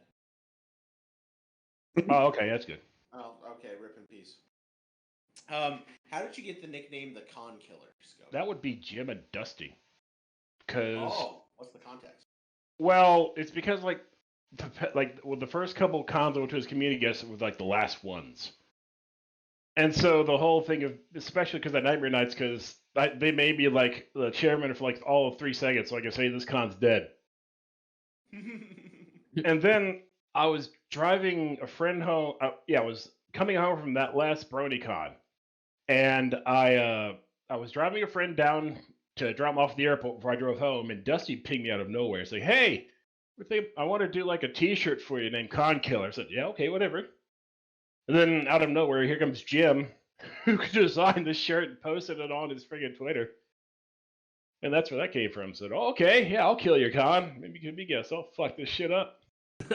Oh, okay, that's good. Oh, okay. Rip in peace. How did you get the nickname the Con Killer, Scope? That would be Jim and Dusty. Because what's the context? well, it's because the first couple cons I went to as community guests was like the last ones. And so the whole thing of, especially because at Nightmare Nights, because they made me like the chairman for like all of 3 seconds, so I could say this con's dead. And then I was driving a friend home. I was coming home from that last BronyCon, and I was driving a friend down to drop him off at the airport before I drove home, and Dusty pinged me out of nowhere. It's like, "Hey, I want to do like a T-shirt for you named Con Killer." I said, "Yeah, okay, whatever." And then out of nowhere, here comes Jim, who designed this shirt and posted it on his friggin' Twitter. And that's where that came from. Said, "Oh, okay, yeah, I'll kill your con. Maybe you can be guest. I'll fuck this shit up."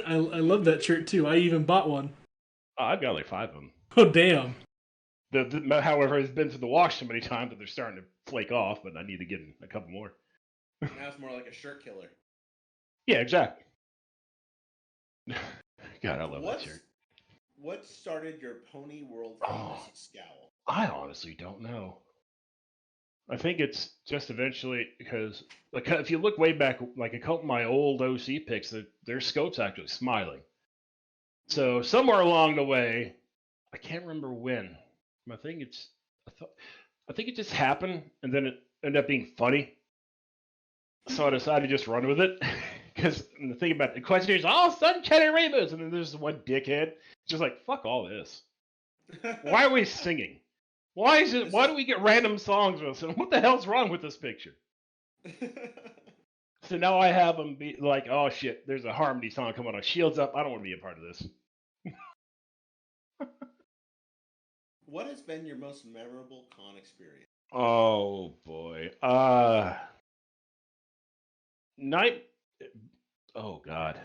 I love that shirt too. I even bought one. Oh, I've got like 5 of them. Oh damn! However, it's been through the wash so many times that they're starting to flake off. But I need to get a couple more. Now it's more like a shirt killer. Yeah, exactly. God, I love that shirt. What started your Pony World famous scowl? I honestly don't know. I think it's just eventually because, like, if you look way back, like a couple of my old OC picks, their scope's actually smiling. So somewhere along the way, I can't remember when. I think it just happened, and then it ended up being funny. So I decided to just run with it. Because the thing about the question is, "Oh, sunshine and rainbows," and then there's one dickhead just like, "Fuck all this. Why are we singing? Why do we get random songs with us? And what the hell's wrong with this picture?" So now I have them be like, "Oh shit, there's a harmony song coming on. Shields up. I don't want to be a part of this." What has been your most memorable con experience? Oh boy. Oh god.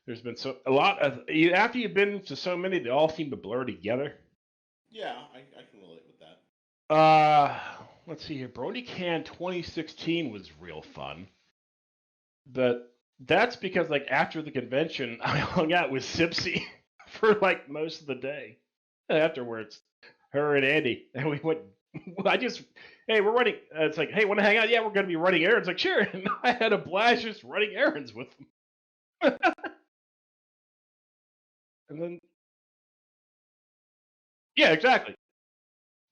There's been a lot of after you've been to so many, they all seem to blur together. Yeah, I can relate with that. Let's see here. BronyCon 2016 was real fun. But that's because like after the convention, I hung out with Sipsy for like most of the day. Afterwards, her and Andy, and we went. Hey, we're running. It's like, "Hey, want to hang out?" "Yeah, we're going to be running errands." Like, sure. And I had a blast just running errands with them. And then, yeah, exactly.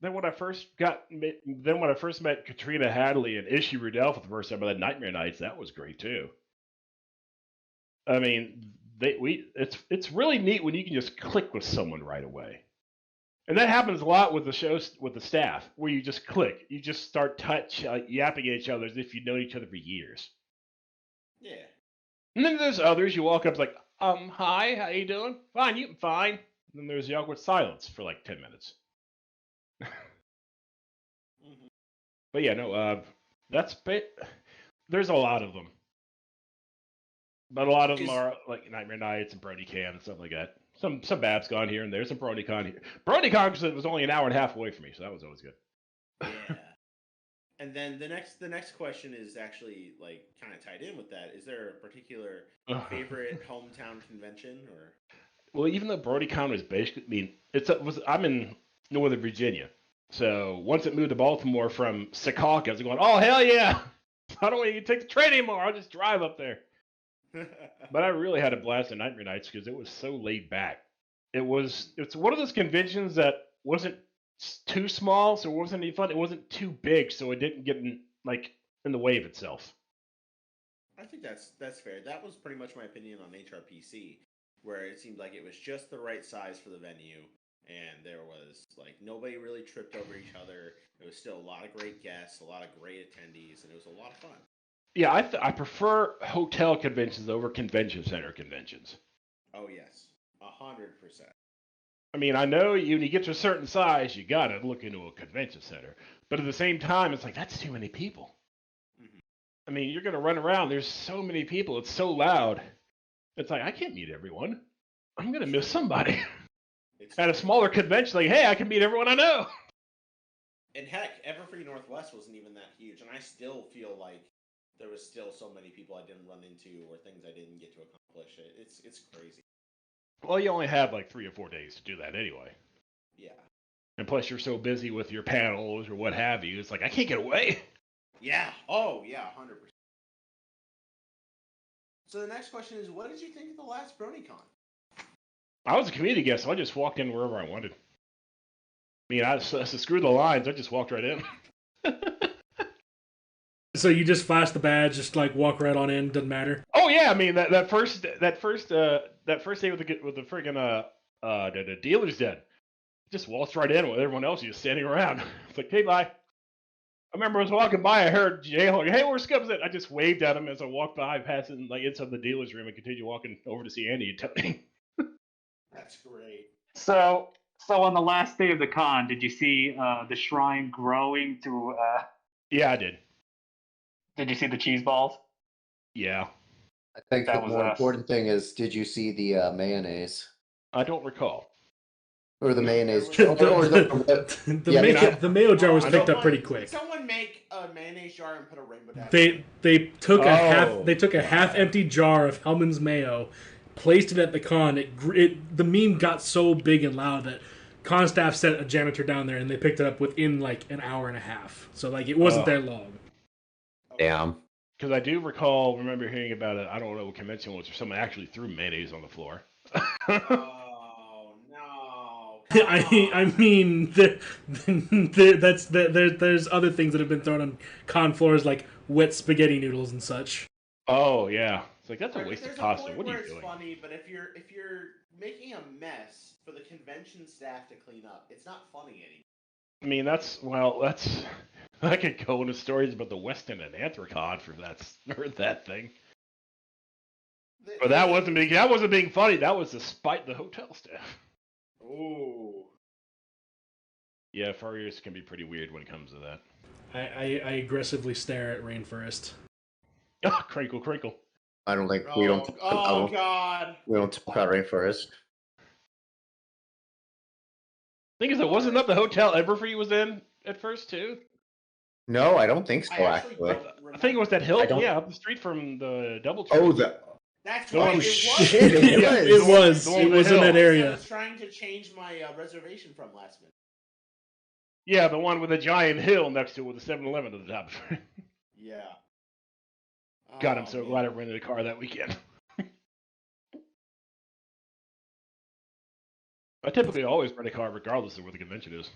Then when I first met Katrina Hadley and Ishii Rudell for the first time at the Nightmare Nights, that was great too. I mean, it's really neat when you can just click with someone right away. And that happens a lot with the shows with the staff, where you just click, you just start yapping at each other as if you know each other for years. Yeah. And then there's others. You walk up like, hi, how you doing? Fine, you fine. And then there's the awkward silence for like 10 minutes. Mm-hmm. But yeah, no, there's a lot of them. But a lot of them are like Nightmare Nights and BronyCon and stuff like that. Some Babs gone here and there's some BronyCon here. BronyCon was only an hour and a half away from me, so that was always good. Yeah. And then the next question is actually like kind of tied in with that. Is there a particular favorite hometown convention or? Well, even though BronyCon was basically, I'm in Northern Virginia, so once it moved to Baltimore from Secaucus, I was going, oh hell yeah! I don't want to take the train anymore. I'll just drive up there. But I really had a blast at Nightmare Nights because it was so laid back. It's one of those conventions that wasn't too small, so it wasn't any fun. It wasn't too big, so it didn't get in the way of itself. I think that's fair. That was pretty much my opinion on HRPC, where it seemed like it was just the right size for the venue, and there was like nobody really tripped over each other. There was still a lot of great guests, a lot of great attendees, and it was a lot of fun. Yeah, I prefer hotel conventions over convention center conventions. Oh yes, 100%. I mean, I know when you get to a certain size, you gotta look into a convention center, but at the same time, it's like that's too many people. Mm-hmm. I mean, you're gonna run around. There's so many people. It's so loud. It's like I can't meet everyone. I'm gonna miss somebody. At a smaller convention, like, hey, I can meet everyone I know. And heck, Everfree Northwest wasn't even that huge, and I still feel like there was still so many people I didn't run into or things I didn't get to accomplish. It's crazy. Well, you only have like 3 or 4 days to do that anyway. Yeah. And plus, you're so busy with your panels or what have you. It's like I can't get away. Yeah. Oh, yeah, 100%. So the next question is, what did you think of the last BronyCon? I was a community guest, so I just walked in wherever I wanted. I mean, I screw the lines. I just walked right in. So you just flash the badge, just like walk right on in, doesn't matter. Oh yeah, I mean that first day with the friggin' the dealer's den, just waltzed right in with everyone else just standing around. It's like, hey, bye. I remember I was walking by, I heard Jay like, hey, where's Scubs at? I just waved at him as I walked by, passing like inside the dealer's room, and continued walking over to see Andy and Tony. That's great. So on the last day of the con, did you see the shrine growing to? Yeah, I did. Did you see the cheese balls? Yeah. I think That the was more us. important thing is, did you see the mayonnaise? I don't recall. Or the mayonnaise? The mayo jar was picked up pretty quick. Did someone make a mayonnaise jar and put a rainbow dash? They took a half-empty jar of Hellman's mayo, placed it at the con. The meme got so big and loud that con staff sent a janitor down there and they picked it up within like an hour and a half. So like it wasn't there long. Damn. Because I do remember hearing about it. I don't know what convention it was, where someone actually threw mayonnaise on the floor. Oh no! I mean, there's other things that have been thrown on con floors like wet spaghetti noodles and such. Oh yeah, it's like that's a waste of There's pasta. a point What are where you it's doing? funny, but if you're making a mess for the convention staff to clean up, it's not funny anymore. I mean, I could go into stories about the Westin and Anthracon for that thing. But that wasn't being funny. That was to spite the hotel staff. Ooh. Yeah, furriers can be pretty weird when it comes to that. I aggressively stare at Rainforest. Ah, crinkle, crinkle. I don't think we don't. Oh God. We don't talk about rainforest. Thing is, wasn't that the hotel Everfree was in at first too? No, I don't think so. I actually Actually. don't I think it was that hill. I don't- Yeah, up the street from the Double Oh, Tree. That's Oh, right. It was. shit, it It was. The one It with was the in that hill. I area. was trying to change my reservation from last minute. Yeah, the one with a giant hill next to it with a 7-Eleven at the top. Yeah. God, I'm Oh, so man. glad I rented a car that weekend. I typically always rent a car regardless of where the convention is.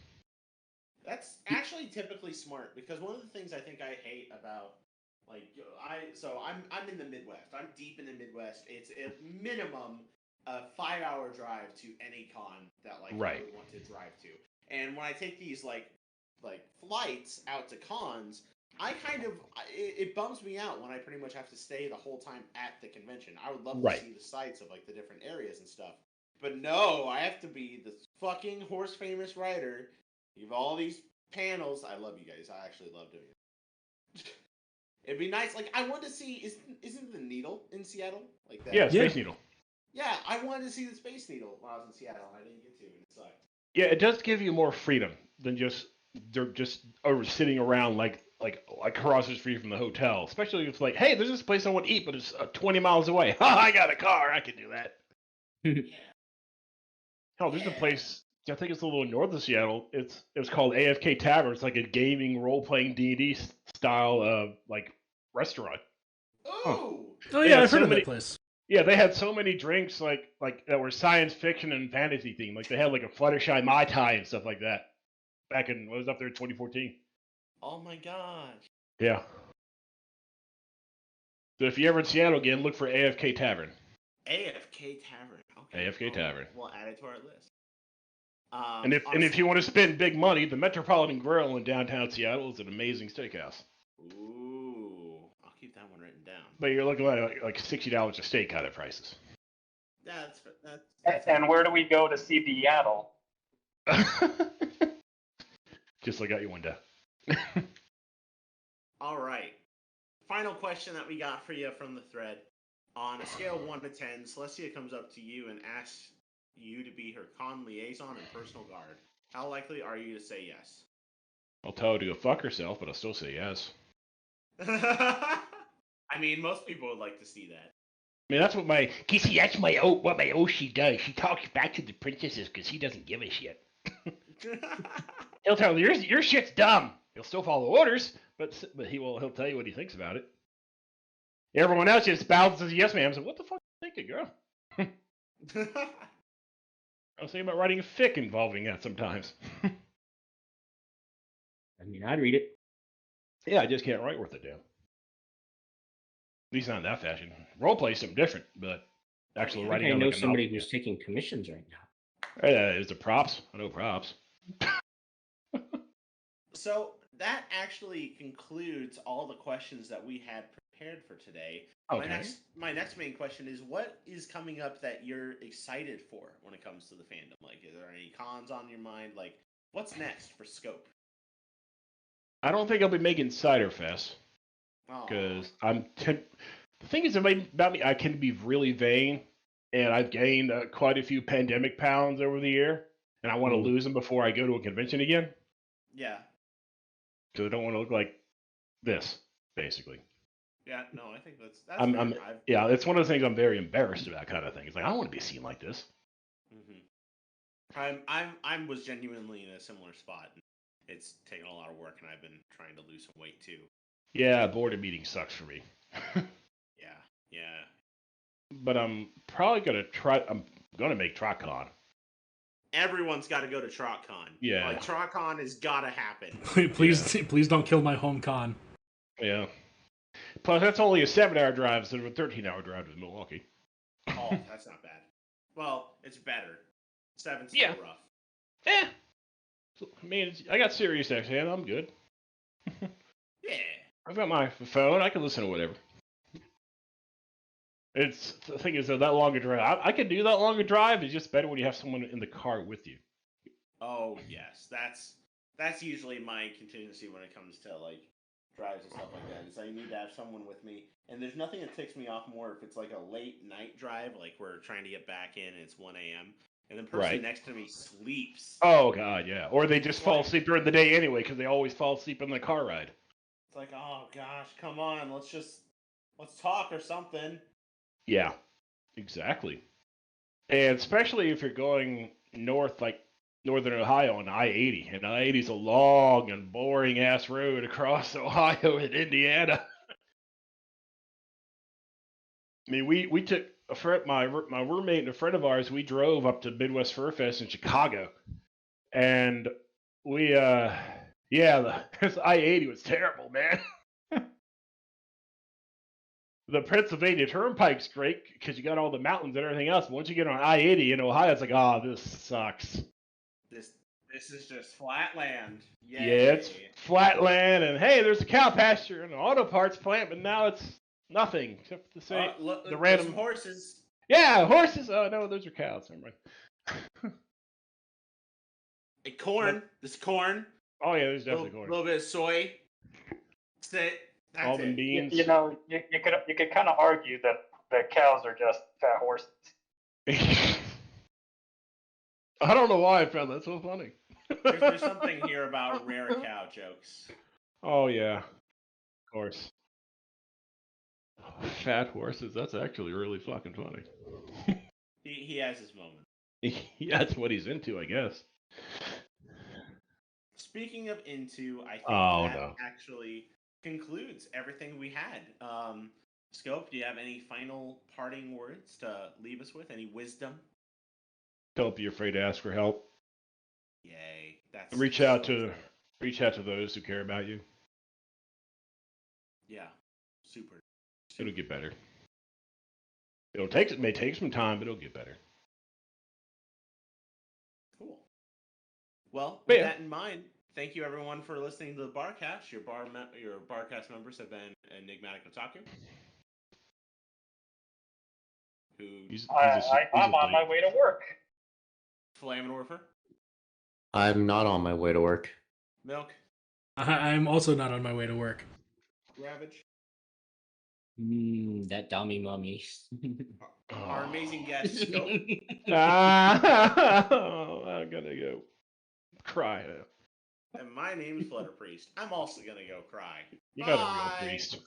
That's actually typically smart because one of the things I think I hate about I'm in the Midwest. I'm deep in the Midwest. It's at minimum a 5-hour drive to any con that like Right. I would want to drive to. And when I take these like flights out to cons, it bums me out when I pretty much have to stay the whole time at the convention. I would love to see the sights of like the different areas and stuff. But no, I have to be the fucking horse famous writer. You have all these panels. I love you guys. I actually love doing it. It'd be nice. Like I want to see isn't the Needle in Seattle? Like that. Yeah, Space Needle. Yeah, I wanted to see the Space Needle when I was in Seattle and I didn't get to, and it sucked. Yeah, it does give you more freedom than they're just over sitting around like across the street from the hotel. Especially if it's like, hey, there's this place I want to eat, but it's 20 miles away. Ha! I got a car. I can do that. Hell, there's a place. I think it's a little north of Seattle. It's called AFK Tavern. It's like a gaming role playing D&D style like restaurant. Ooh. Oh yeah, I've heard of that place. Yeah, they had so many drinks like that were science fiction and fantasy themed. Like they had like a Fluttershy Mai Tai and stuff like that. Back in I was up there in 2014. Oh my gosh. Yeah. So if you're ever in Seattle again, look for AFK Tavern. AFK Tavern. Okay. AFK Tavern. We'll add it to our list. And if you want to spend big money, the Metropolitan Grill in downtown Seattle is an amazing steakhouse. Ooh, I'll keep that one written down. But you're looking at like $60 a steak kind of prices. That's and where do we go to see Seattle? Just look out your window. All right. Final question that we got for you from the thread. On a scale of 1 to 10, Celestia comes up to you and asks you to be her con liaison and personal guard. How likely are you to say yes? I'll tell her to go fuck herself, but I'll still say yes. I mean, most people would like to see that. I mean, that's what that's what my Oshi does. She talks back to the princesses because he doesn't give a shit. He'll tell her, your shit's dumb. He'll still follow orders, but he'll tell you what he thinks about it. Everyone else just bows and says yes, ma'am. So what the fuck are you thinking, girl? I was thinking about writing a fic involving that sometimes. I mean, I'd read it. Yeah, I just can't write worth a damn. At least not in that fashion. Roleplay is something different, but actually writing. I know somebody who's taking commissions right now. Is the props? I know props. So that actually concludes all the questions that we had prepared for today. Okay. My next main question is, what is coming up that you're excited for when it comes to the fandom? Like, is there any cons on your mind? Like, what's next for Scope? I don't think I'll be making Cider Fest because the thing is about me, I can be really vain, and I've gained quite a few pandemic pounds over the year, and I want to lose them before I go to a convention again. Yeah. Because I don't want to look like this, basically. Yeah, no, I think that's yeah, it's one of the things I'm very embarrassed about, kind of thing. It's like, I don't want to be seen like this. Mm-hmm. I was genuinely in a similar spot. It's taken a lot of work, and I've been trying to lose some weight too. Yeah, board of meeting sucks for me. Yeah. But I'm probably gonna try. I'm gonna make TrotCon. Everyone's got to go to TrotCon. Yeah, like TrotCon has got to happen. Please don't kill my home con. Yeah. Plus, that's only a 7-hour drive instead of a 13-hour drive to Milwaukee. Oh, that's not bad. Well, it's better. 7's still rough. Yeah. I mean, I got Sirius XM. I'm good. Yeah. I've got my phone. I can listen to whatever. The thing is, that longer drive, I can do that longer drive. It's just better when you have someone in the car with you. Oh yes, that's usually my contingency when it comes to like drives and stuff like that. Is I need to have someone with me, and there's nothing that ticks me off more if it's like a late night drive, like we're trying to get back in and it's 1 a.m. and the person next to me sleeps. Oh god, yeah. Or they just fall asleep during the day anyway because they always fall asleep in the car ride. It's like, oh gosh, come on, let's talk or something. Yeah, exactly. And especially if you're going north, like northern Ohio on I-80. And I-80 is a long and boring ass road across Ohio and Indiana. I mean, we took my roommate and a friend of ours. We drove up to Midwest Fur Fest in Chicago, and we this I-80 was terrible, man. the Pennsylvania Turnpike's great because you got all the mountains and everything else. But once you get on I-80 in Ohio, it's like, oh, this sucks. This is just flat land. Yay. Yeah, it's flat land, and hey, there's a cow pasture and an auto parts plant, but now it's nothing except to say look, the random some horses. Yeah, horses. Oh no, those are cows. Never mind. Hey, corn. This corn. Oh yeah, there's definitely corn. A little bit of soy. That's it. That's Almond it. beans. You know, you could kind of argue that the cows are just fat horses. I don't know why I found that so funny. There's something here about rare cow jokes. Oh yeah, of course. Fat horses. That's actually really fucking funny. He has his moment. That's what he's into, I guess. Speaking of into, I think that actually concludes everything we had. Scope, do you have any final parting words to leave us with? Any wisdom? Don't be afraid to ask for help. Yay! That's reach out to those who care about you. Yeah, super. It'll get better. It may take some time, but it'll get better. Cool. Well, with that in mind, thank you everyone for listening to the Barcast. Your Barcast members have been Enigmatic Otaku. I'm on my way to work. Flammenwerfer. I'm not on my way to work. Milk. I'm also not on my way to work. Ravage. That dummy mummy. Our amazing guest, Scope. I'm gonna go cry now. And my name is Flutter Priest. I'm also gonna go cry. You're not a real priest.